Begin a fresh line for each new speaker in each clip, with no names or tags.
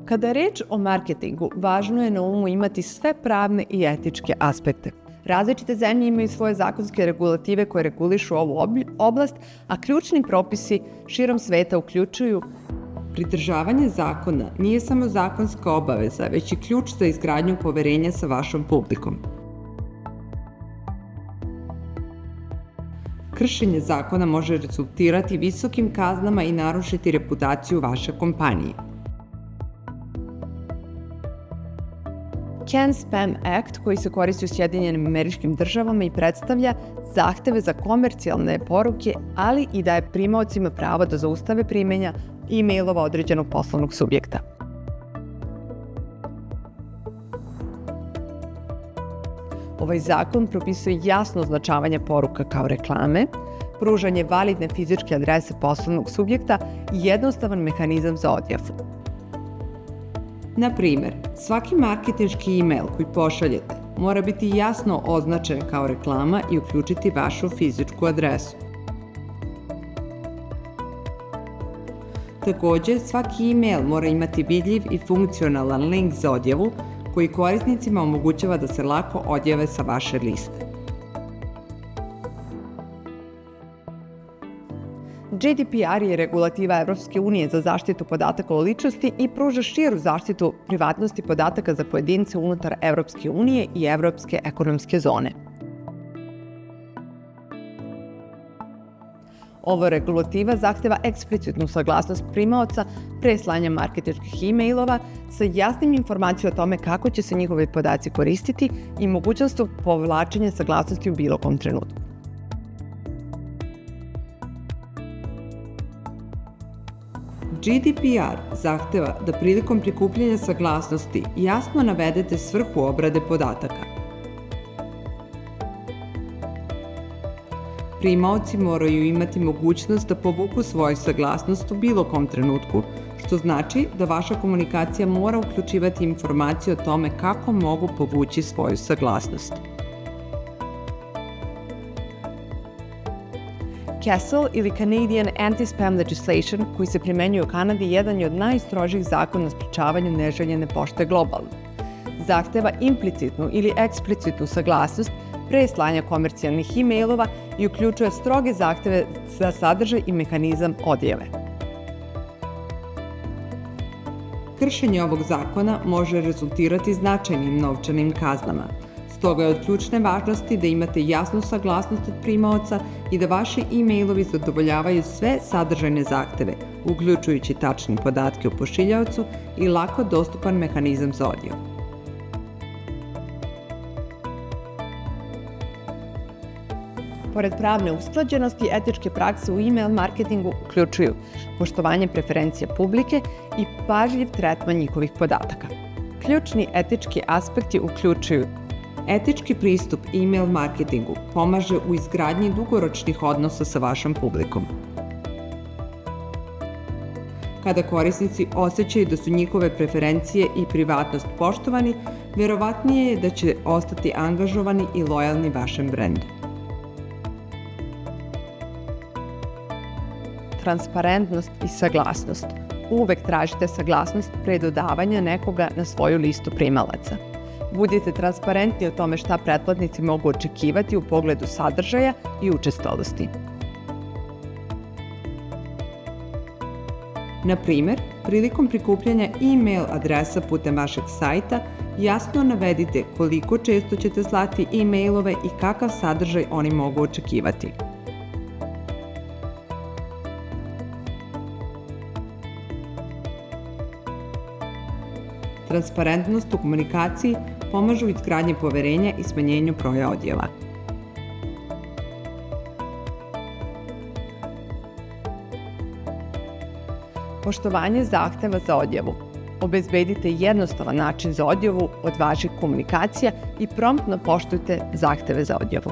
Kada je reč o marketingu, važno je na umu imati sve pravne i etičke aspekte. Različite zemlje imaju svoje zakonske regulative koje regulišu ovu oblast, a ključni propisi širom sveta uključuju:
pridržavanje zakona nije samo zakonska obaveza, već i ključ za izgradnju poverenja sa vašom publikom. Kršenje zakona može rezultirati visokim kaznama i narušiti reputaciju vaše kompanije.
CAN-SPAM Act, koji se koristi u Sjedinjenim Američkim Državama i predstavlja zahteve za komercijalne poruke, ali i daje primaocima pravo da zaustave primanja e-mailova određenog poslovnog subjekta. Ovaj zakon propisuje jasno označavanje poruka kao reklame, pružanje validne fizičke adrese poslovnog subjekta i jednostavan mehanizam za odjavu.
Na primer, svaki marketinški e-mail koji pošaljete mora biti jasno označen kao reklama i uključiti vašu fizičku adresu. Takođe, svaki e-mail mora imati vidljiv i funkcionalan link za odjavu koji korisnicima omogućava da se lako odjave sa vaše liste.
GDPR je regulativa Evropske unije za zaštitu podataka o ličnosti i pruža širu zaštitu privatnosti podataka za pojedince unutar Evropske unije i Evropske ekonomske zone. Ova regulativa zahteva eksplicitnu saglasnost primaoca pre slanja marketinških e-mailova sa jasnim informacijama o tome kako će se njihovi podaci koristiti i mogućnost povlačenja saglasnosti u bilo kom trenutku.
GDPR zahteva da prilikom prikupljanja saglasnosti jasno navedete svrhu obrade podataka. Primaoci moraju imati mogućnost da povuku svoju saglasnost u bilo kom trenutku, što znači da vaša komunikacija mora uključivati informacije o tome kako mogu povući svoju saglasnost.
CASL ili Canadian Anti-Spam Legislation, koji se primenjuje u Kanadi, jedan je od najstrožih zakona o sprečavanju neželjene pošte globalno. Zahteva implicitnu ili eksplicitnu saglasnost pre slanja komercijalnih e-mailova i uključuje stroge zahteve za sadržaj i mehanizam odjave.
Kršenje ovog zakona može rezultirati značajnim novčanim kaznama. Stoga je od ključne važnosti da imate jasnu saglasnost od primaoca i da vaši e-mailovi zadovoljavaju sve sadržajne zahteve, uključujući tačne podatke o pošiljaocu i lako dostupan mehanizam za odjavu.
Pored pravne usklađenosti, etičke prakse u e-mail marketingu uključuju poštovanje preferencija publike i pažljiv tretman njihovih podataka. Ključni etički aspekti uključuju:
etički pristup e-mail marketingu pomaže u izgradnji dugoročnih odnosa sa vašom publikom. Kada korisnici osjećaju da su njihove preferencije i privatnost poštovani, verovatnije je da će ostati angažovani i lojalni vašem brendu.
Transparentnost i saglasnost. Uvek tražite saglasnost pre dodavanja nekoga na svoju listu primalaca. Budite transparentni o tome šta pretplatnici mogu očekivati u pogledu sadržaja i učestalosti.
Na primer, prilikom prikupljanja e-mail adresa putem vašeg sajta, jasno navedite koliko često ćete slati e-mailove i kakav sadržaj oni mogu očekivati. Transparentnost u komunikaciji pomaže u izgradnji poverenja i smanjenju broja odjava.
Poštovanje zahteva za odjavu. Obezbedite jednostavan način za odjavu od vaših komunikacija i promptno poštujte zahteve za odjavu.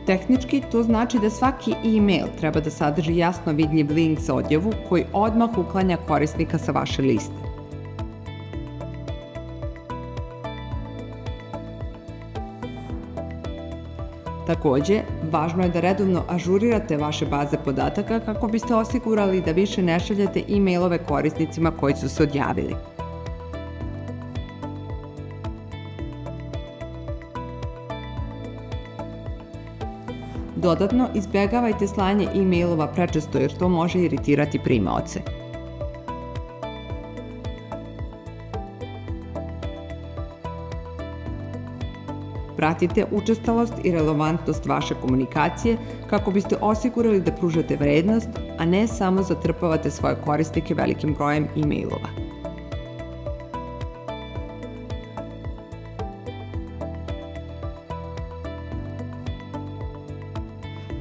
Tehnički, to znači da svaki e-mail treba da sadrži jasno vidljiv link za odjavu koji odmah uklanja korisnika sa vaše liste. Takođe, važno je da redovno ažurirate vaše baze podataka kako biste osigurali da više ne šaljete e-mailove korisnicima koji su se odjavili. Dodatno, izbjegavajte slanje e-mailova prečesto jer to može iritirati primaoce. Pratite učestalost i relevantnost vaše komunikacije kako biste osigurali da pružate vrednost, a ne samo zatrpavate svoje korisnike velikim brojem e-mailova.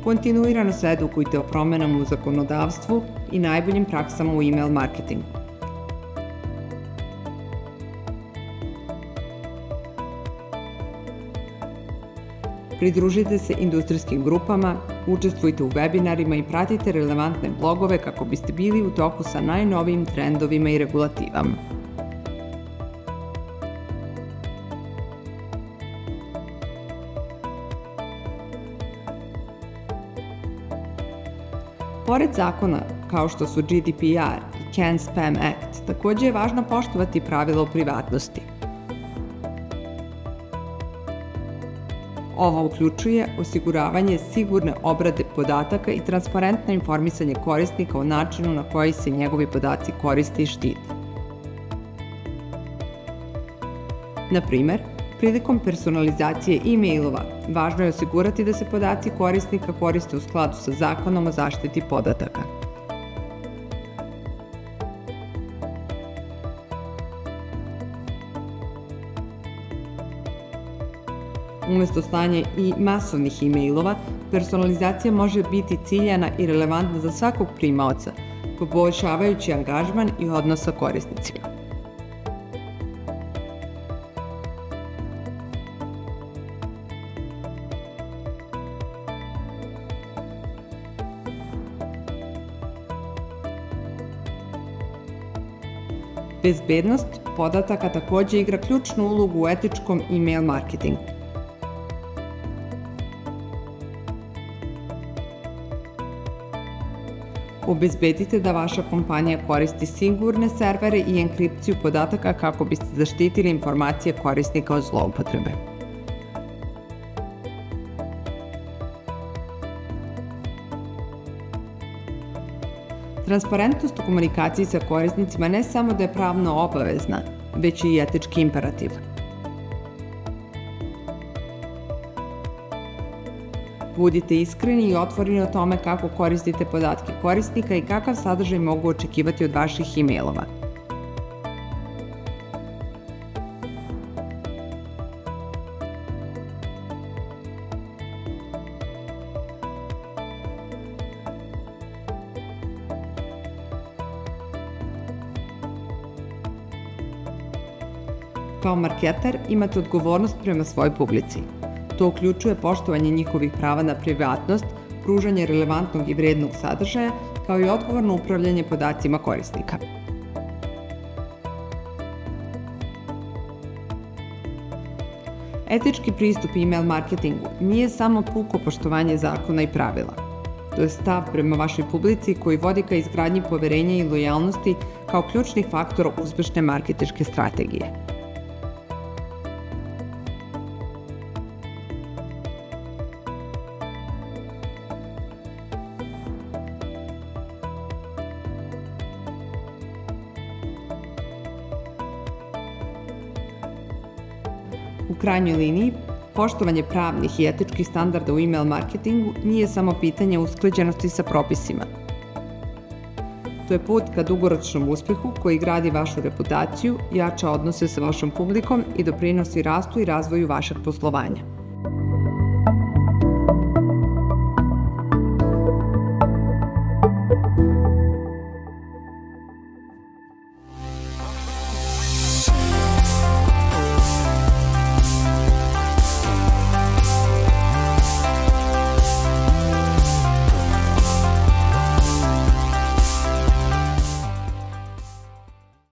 Kontinuirano se edukujte o promenama u zakonodavstvu i najboljim praksama u e-mail marketingu. Pridružite se industrijskim grupama, učestvujte u webinarima i pratite relevantne blogove kako biste bili u toku sa najnovijim trendovima i regulativama. Pored zakona kao što su GDPR i CAN Spam Act, takođe je važno poštovati pravila o privatnosti. Ovo uključuje osiguravanje sigurne obrade podataka i transparentno informisanje korisnika o načinu na koji se njegovi podaci koriste i štite. Na primer, prilikom personalizacije e-mailova, važno je osigurati da se podaci korisnika koriste u skladu sa Zakonom o zaštiti podataka. Umesto slanja i masovnih e-mailova, personalizacija može biti ciljana i relevantna za svakog primaoca, poboljšavajući angažman i odnos sa korisnicima. Bezbednost podataka takođe igra ključnu ulogu u etičkom e-mail marketingu. Obezbedite da vaša kompanija koristi sigurne servere i enkripciju podataka kako biste zaštitili informacije korisnika od zloupotrebe. Transparentnost u komunikaciji sa korisnicima ne samo da je pravno obavezna, već i etički imperativ. Budite iskreni i otvoreni o tome kako koristite podatke korisnika i kakav sadržaj mogu očekivati od vaših e-mailova. Kao marketer imate odgovornost prema svojoj publici. To uključuje poštovanje njihovih prava na privatnost, pružanje relevantnog i vrednog sadržaja, kao i odgovorno upravljanje podacima korisnika. Etički pristup e-mail marketingu nije samo puko poštovanje zakona i pravila. To je stav prema vašoj publici koji vodi ka izgradnji poverenja i lojalnosti kao ključnih faktora uspešne marketinške strategije. U krajnjoj liniji, poštovanje pravnih i etičkih standarda u e-mail marketingu nije samo pitanje usklađenosti sa propisima. To je put ka dugoročnom uspehu koji gradi vašu reputaciju, jača odnose sa vašom publikom i doprinosi rastu i razvoju vašeg poslovanja.